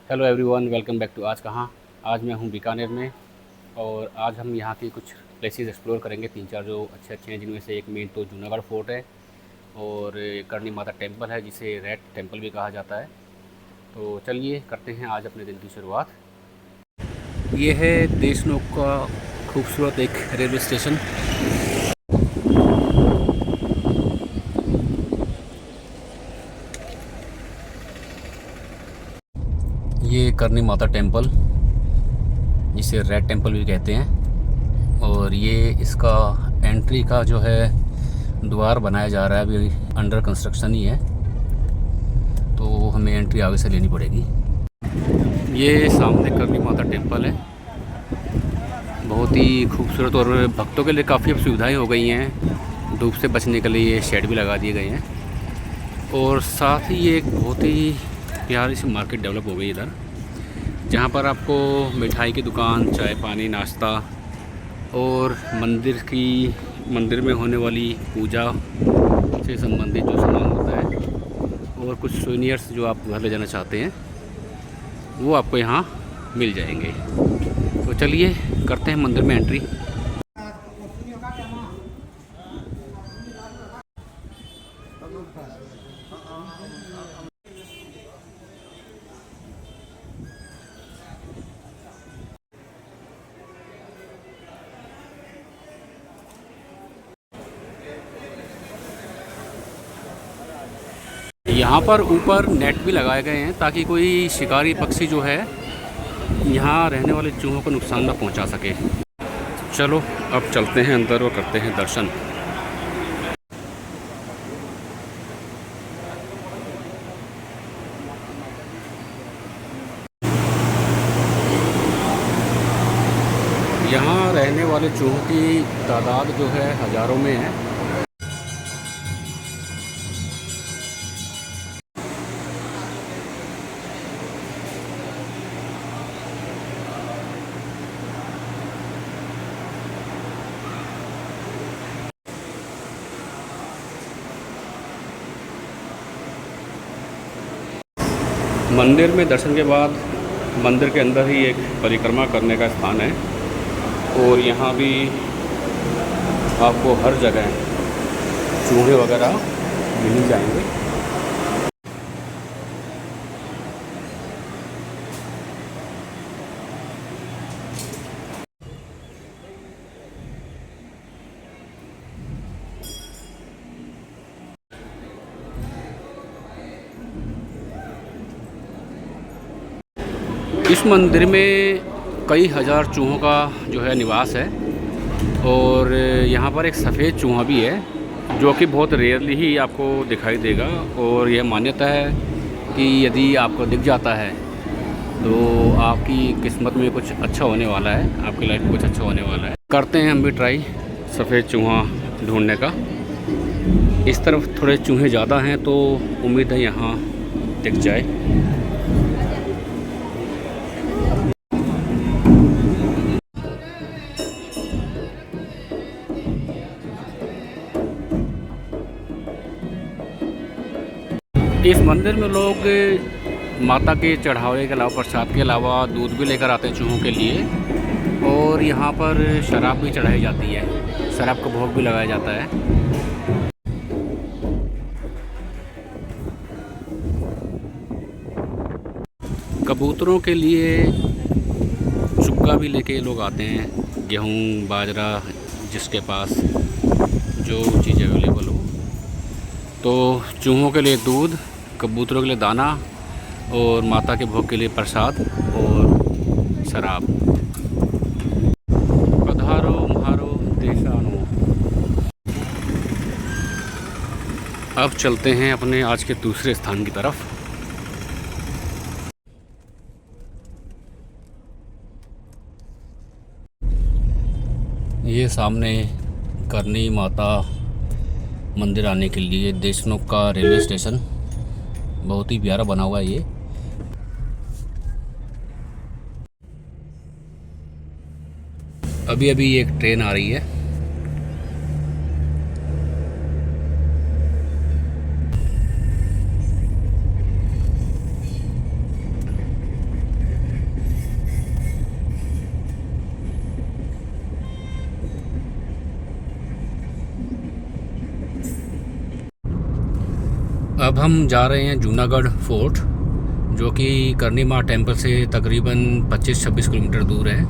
Hello everyone, welcome back to आज कहाँ। आज मैं हूँ बीकानेर में और आज हम यहाँ के कुछ प्लेसेस एक्सप्लोर करेंगे। 3-4 जो अच्छे अच्छे हैं, जिनमें से एक मेन तो जूनागढ़ फोर्ट है और करनी माता टेम्पल है, जिसे रेड टेम्पल भी कहा जाता है। तो चलिए करते हैं आज अपने दिन की शुरुआत। ये है देशनोक का खूबसूरत एक रेलवे स्टेशन। ये करनी माता टेम्पल, जिसे रेड टेम्पल भी कहते हैं, और ये इसका एंट्री का जो है द्वार बनाया जा रहा है, अभी अंडर कंस्ट्रक्शन ही है, तो हमें एंट्री आगे से लेनी पड़ेगी। ये सामने करनी माता टेम्पल है, बहुत ही खूबसूरत, और भक्तों के लिए काफ़ी अब सुविधाएं हो गई हैं। धूप से बचने के लिए ये शेड भी लगा दिए गए हैं, और साथ ही ये एक बहुत ही प्यारी सी मार्केट डेवलप हो गई इधर, जहाँ पर आपको मिठाई की दुकान, चाय पानी, नाश्ता और मंदिर में होने वाली पूजा से संबंधित जो सामान होता है और कुछ सोवेनियर्स जो आप घर ले जाना चाहते हैं, वो आपको यहाँ मिल जाएंगे। तो चलिए करते हैं मंदिर में एंट्री। यहाँ पर ऊपर नेट भी लगाए गए हैं, ताकि कोई शिकारी पक्षी जो है यहाँ रहने वाले चूहों को नुकसान ना पहुँचा सके। चलो अब चलते हैं अंदर और करते हैं दर्शन। यहाँ रहने वाले चूहों की तादाद जो है हज़ारों में है। मंदिर में दर्शन के बाद मंदिर के अंदर ही एक परिक्रमा करने का स्थान है, और यहाँ भी आपको हर जगह चूहे वगैरह मिल ही जाएंगे। इस मंदिर में कई हज़ार चूहों का जो है निवास है, और यहाँ पर एक सफ़ेद चूहा भी है, जो कि बहुत रेयरली ही आपको दिखाई देगा। और यह मान्यता है कि यदि आपको दिख जाता है तो आपकी किस्मत में कुछ अच्छा होने वाला है, आपकी लाइफ में कुछ अच्छा होने वाला है। करते हैं हम भी ट्राई सफ़ेद चूहा ढूंढने का। इस तरफ थोड़े चूहे ज़्यादा हैं, तो उम्मीद है यहाँ दिख जाए। इस मंदिर में लोग माता के चढ़ावे के अलावा, प्रसाद के अलावा दूध भी लेकर आते हैं चूहों के लिए, और यहाँ पर शराब भी चढ़ाई जाती है, शराब का भोग भी लगाया जाता है। कबूतरों के लिए चुग्गा भी लेके लोग आते हैं, गेहूँ बाजरा जिसके पास जो चीज़ अवेलेबल हो। तो चूहों के लिए दूध, कबूतरों के लिए दाना, और माता के भोग के लिए प्रसाद और शराब। पधारो म्हारो देशानो। अब चलते हैं अपने आज के दूसरे स्थान की तरफ। ये सामने करनी माता मंदिर आने के लिए देशनोक का रेलवे स्टेशन, बहुत ही प्यारा बना हुआ है ये। अभी अभी एक ट्रेन आ रही है। अब हम जा रहे हैं जूनागढ़ फोर्ट, जो कि करनी माँ टेम्पल से तकरीबन 25-26 किलोमीटर दूर है।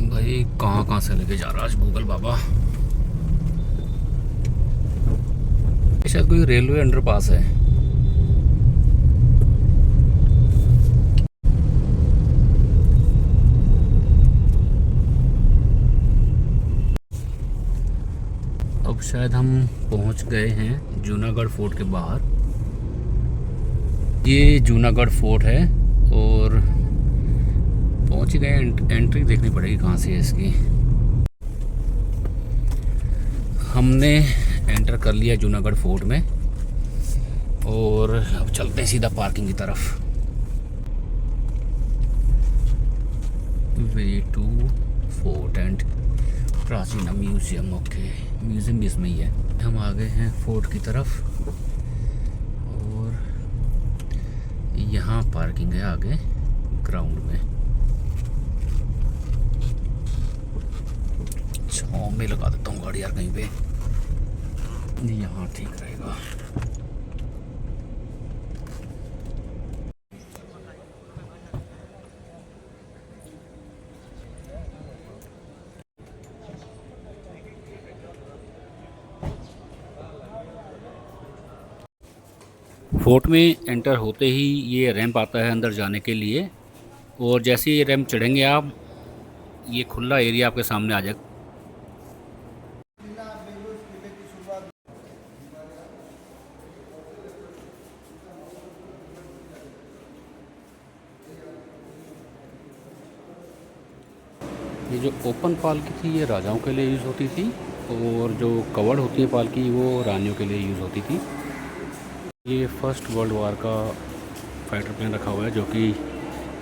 भाई कहाँ कहाँ से लेके जा रहा है आज गूगल बाबा। शायद कोई रेलवे अंडरपास है। अब शायद हम पहुंच गए हैं जूनागढ़ फोर्ट के बाहर। ये जूनागढ़ फोर्ट है और पहुंच ही गए। एंट्री देखनी पड़ेगी कहाँ से है इसकी। हमने एंटर कर लिया जूनागढ़ फोर्ट में और अब चलते हैं सीधा पार्किंग की तरफ। वे टू फोर्ट एंड प्राचीन म्यूजियम। ओके, म्यूजियम भी इसमें ही है। हम आ गए हैं फोर्ट की तरफ और यहाँ पार्किंग है आगे ग्राउंड में। छाँव में लगा देता हूँ गाड़ी यार कहीं पे, यहाँ ठीक रहेगा। फोर्ट में एंटर होते ही ये रैंप आता है अंदर जाने के लिए, और जैसे ये रैंप चढ़ेंगे आप, ये खुला एरिया आपके सामने आ जाएगा। ये जो ओपन पालकी थी ये राजाओं के लिए यूज़ होती थी, और जो कवर्ड होती है पालकी वो रानियों के लिए यूज़ होती थी। ये फर्स्ट वर्ल्ड वार का फाइटर प्लेन रखा हुआ है जो कि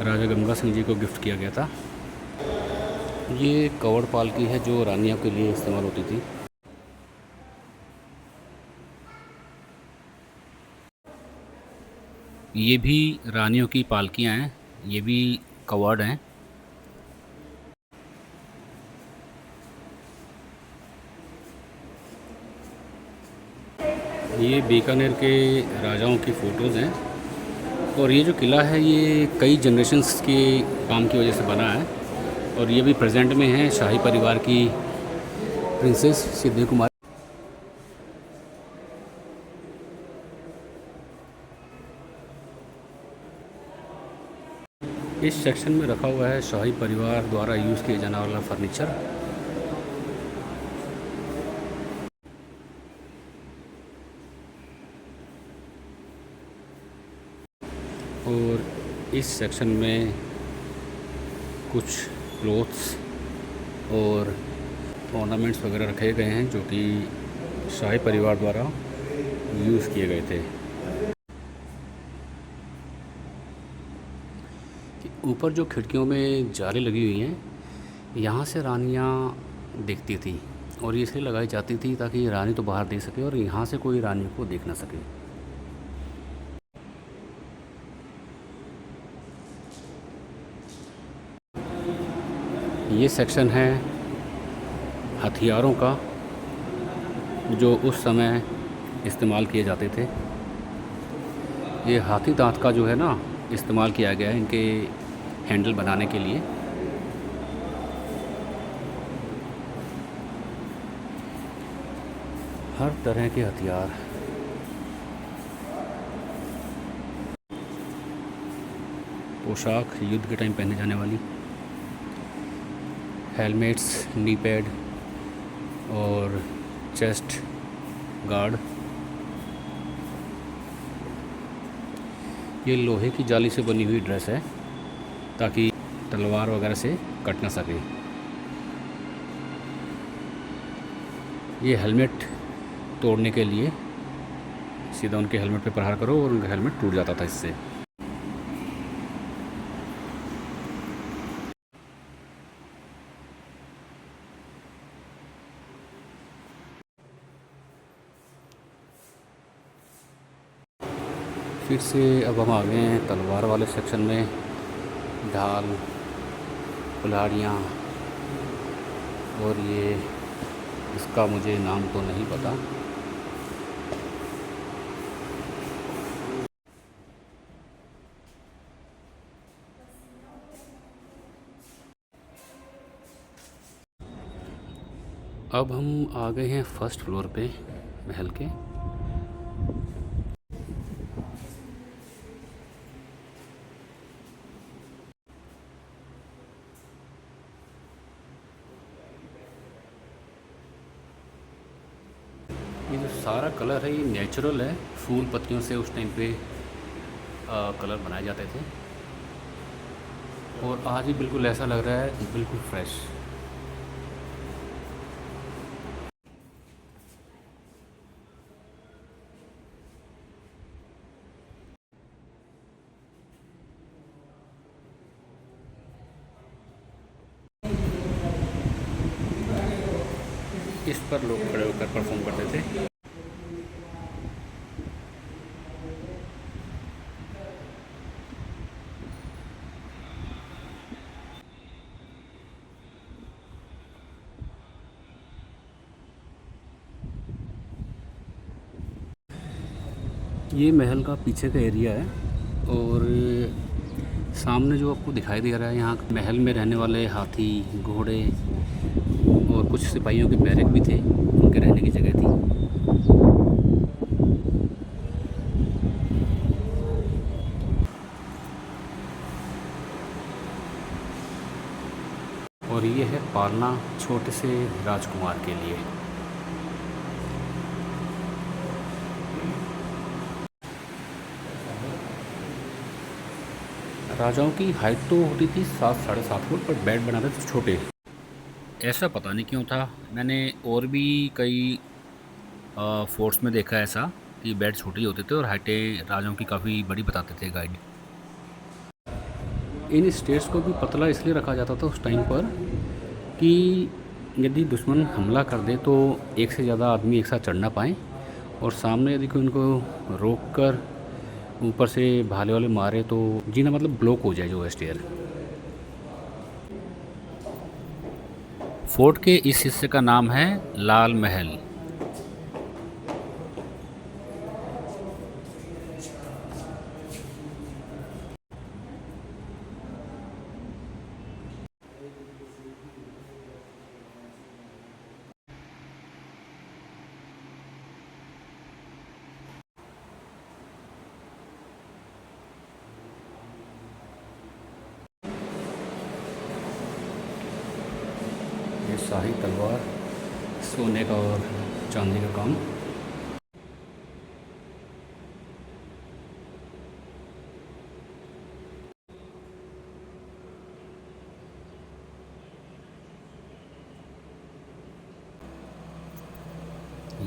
राजा गंगा सिंह जी को गिफ्ट किया गया था। ये कवर्ड पालकी है जो रानियों के लिए इस्तेमाल होती थी। ये भी रानियों की पालकियाँ हैं, ये भी कवर्ड हैं। ये बीकानेर के राजाओं की फ़ोटोज़ हैं, और ये जो किला है ये कई जनरेशन्स के काम की वजह से बना है, और ये भी प्रेजेंट में है शाही परिवार की प्रिंसेस सिद्धि कुमारी। इस सेक्शन में रखा हुआ है शाही परिवार द्वारा यूज़ किए जाने वाला फर्नीचर। और इस सेक्शन में कुछ क्लोथ्स और ऑर्नामेंट्स वगैरह रखे गए हैं जो कि शाही परिवार द्वारा यूज़ किए गए थे। ऊपर जो खिड़कियों में जाली लगी हुई हैं, यहाँ से रानियाँ देखती थी, और ये इसलिए लगाई जाती थी ताकि रानी तो बाहर देख सके और यहाँ से कोई रानी को देख ना सके। ये सेक्शन है हथियारों का जो उस समय इस्तेमाल किए जाते थे। ये हाथी दांत का जो है ना इस्तेमाल किया गया है इनके हैंडल बनाने के लिए। हर तरह के हथियार। पोशाक युद्ध के टाइम पहने जाने वाली, हेलमेट्स, नी पैड और चेस्ट गार्ड। ये लोहे की जाली से बनी हुई ड्रेस है ताकि तलवार वगैरह से कट ना सके। ये हेलमेट तोड़ने के लिए सीधा उनके हेलमेट पे प्रहार करो और उनका हेलमेट टूट जाता था इससे। फिर से अब हम आ गए हैं तलवार वाले सेक्शन में। ढाल, कुल्हाड़ियाँ और ये इसका मुझे नाम तो नहीं पता। अब हम आ गए हैं फर्स्ट फ्लोर पे महल के। ये जो सारा कलर है ये नेचुरल है, फूल पत्तियों से उस टाइम पे कलर बनाए जाते थे, और आज भी बिल्कुल ऐसा लग रहा है, बिल्कुल फ्रेश। इस पर लोग खड़े होकर परफॉर्म करते थे। ये महल का पीछे का एरिया है, और सामने जो आपको दिखाई दे रहा है, यहाँ महल में रहने वाले हाथी, घोड़े और कुछ सिपाहियों के बैरक भी थे, उनके रहने की जगह थी। और ये है पालना छोटे से राजकुमार के लिए। राजाओं की हाइट तो होती थी 7-7.5 फुट, पर बेड बनाते थे छोटे। ऐसा पता नहीं क्यों था, मैंने और भी कई फोर्ट्स में देखा ऐसा कि बेड छोटे ही होते थे और हाइटें राजाओं की काफ़ी बड़ी बताते थे गाइड। इन स्टेट्स को भी पतला इसलिए रखा जाता था उस टाइम पर कि यदि दुश्मन हमला कर दे तो एक से ज़्यादा आदमी एक साथ चढ़ ना पाएँ, और सामने यदि कोई उनको रोक कर ऊपर से भाले वाले मारे तो जीना मतलब ब्लॉक हो जाए जो स्टेयर। फोर्ट के इस हिस्से का नाम है लाल महल। ये शाही तलवार, सोने का और चांदी का काम।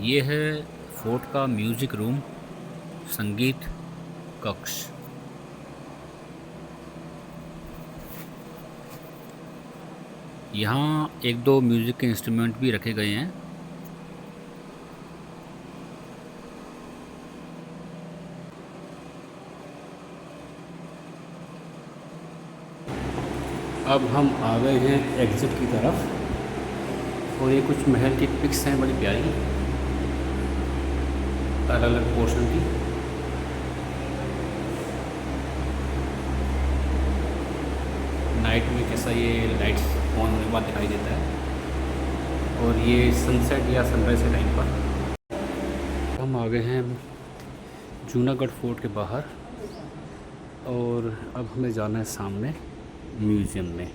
ये है फोर्ट का म्यूज़िक रूम, संगीत कक्ष। यहाँ एक दो म्यूज़िक के इंस्ट्रूमेंट भी रखे गए हैं। अब हम आ गए हैं एग्ज़िट की तरफ, और ये कुछ महल की पिक्स हैं बड़ी प्यारी, अलग अलग पोर्शन की। नाइट में कैसा ये लाइट्स ऑन होने के बाद दिखाई देता है, और ये सनसेट या सनराइज के टाइम पर। हम आ गए हैं जूनागढ़ फोर्ट के बाहर, और अब हमें जाना है सामने म्यूज़ियम में।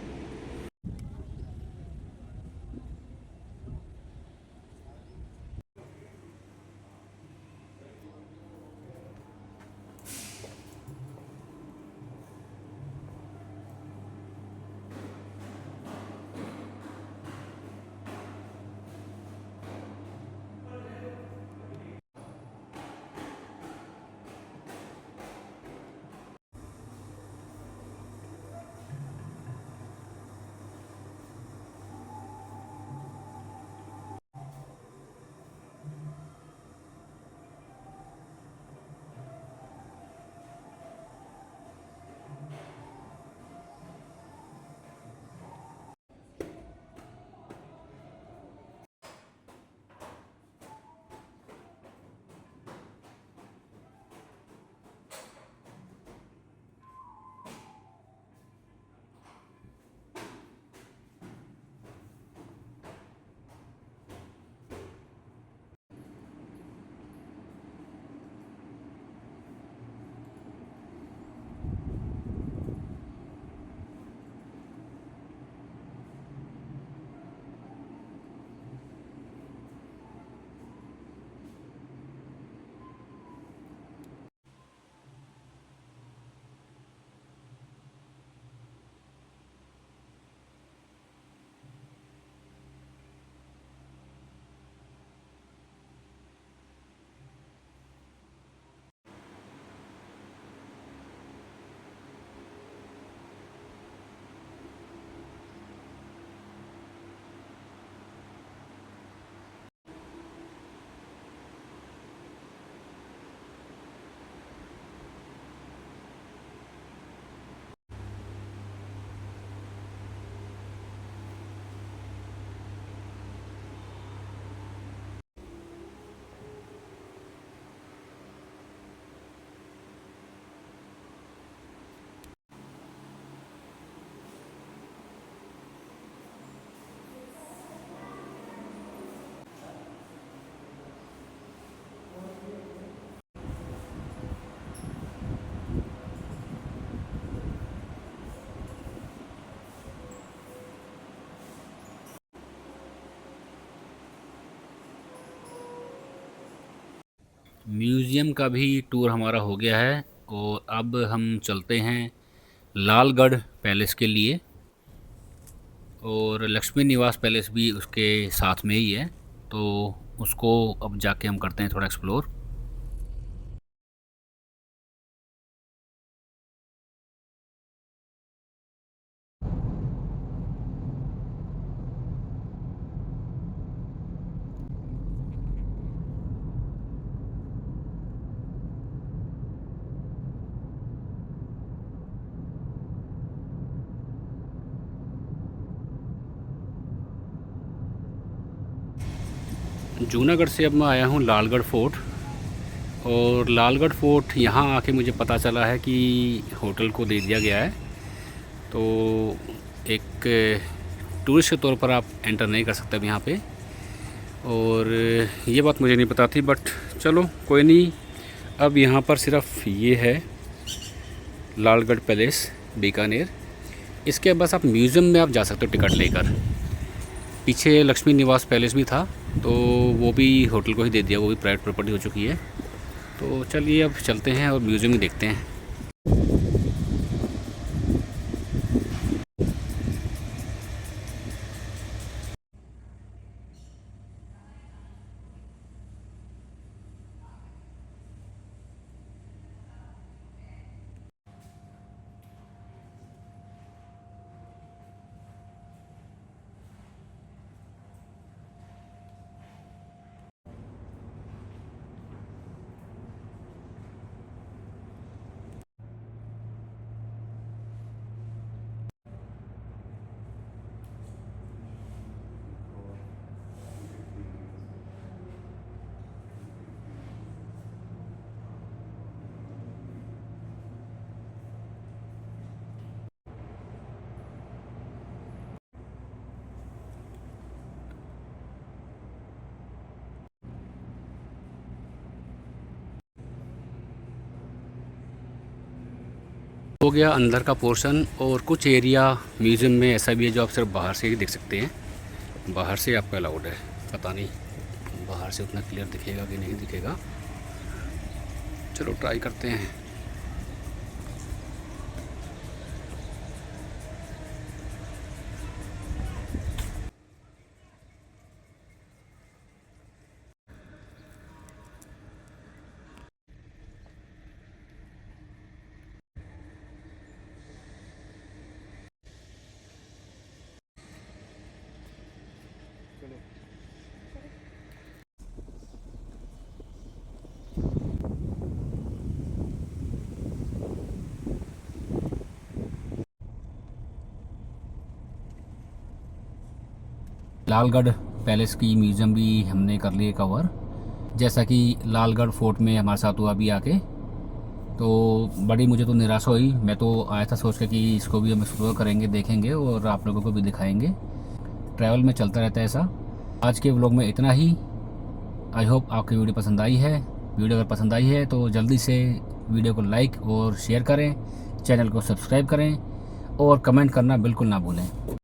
म्यूज़ियम का भी टूर हमारा हो गया है और अब हम चलते हैं लालगढ़ पैलेस के लिए। और लक्ष्मी निवास पैलेस भी उसके साथ में ही है, तो उसको अब जाके हम करते हैं थोड़ा एक्सप्लोर। जूनागढ़ से अब मैं आया हूँ लालगढ़ फोर्ट। और लालगढ़ फोर्ट यहाँ आके मुझे पता चला है कि होटल को दे दिया गया है, तो एक टूरिस्ट के तौर पर आप एंटर नहीं कर सकते अब यहाँ पे। और ये बात मुझे नहीं पता थी, बट चलो कोई नहीं। अब यहाँ पर सिर्फ ये है लालगढ़ पैलेस बीकानेर। इसके बस आप म्यूज़ियम में आप जा सकते हो टिकट लेकर। पीछे लक्ष्मी निवास पैलेस भी था, तो वो भी होटल को ही दे दिया, वो भी प्राइवेट प्रॉपर्टी हो चुकी है। तो चलिए अब चलते हैं और म्यूज़ियम ही देखते हैं। हो गया अंदर का पोर्शन। और कुछ एरिया म्यूज़ियम में ऐसा भी है जो आप सिर्फ बाहर से ही देख सकते हैं। बाहर से आपका अलाउड है, पता नहीं बाहर से उतना क्लियर दिखेगा कि नहीं दिखेगा। चलो ट्राई करते हैं। लालगढ़ पैलेस की म्यूज़ियम भी हमने कर लिए कवर। जैसा कि लालगढ़ फोर्ट में हमारे साथ हुआ अभी आके, तो बड़ी मुझे तो निराशा हुई। मैं तो आया था सोच के कि इसको भी हम एक्सप्लोर करेंगे, देखेंगे और आप लोगों को भी दिखाएंगे। ट्रैवल में चलता रहता है ऐसा। आज के व्लॉग में इतना ही। आई होप आपकी वीडियो पसंद आई है। वीडियो अगर पसंद आई है तो जल्दी से वीडियो को लाइक और शेयर करें, चैनल को सब्सक्राइब करें और कमेंट करना बिल्कुल ना भूलें।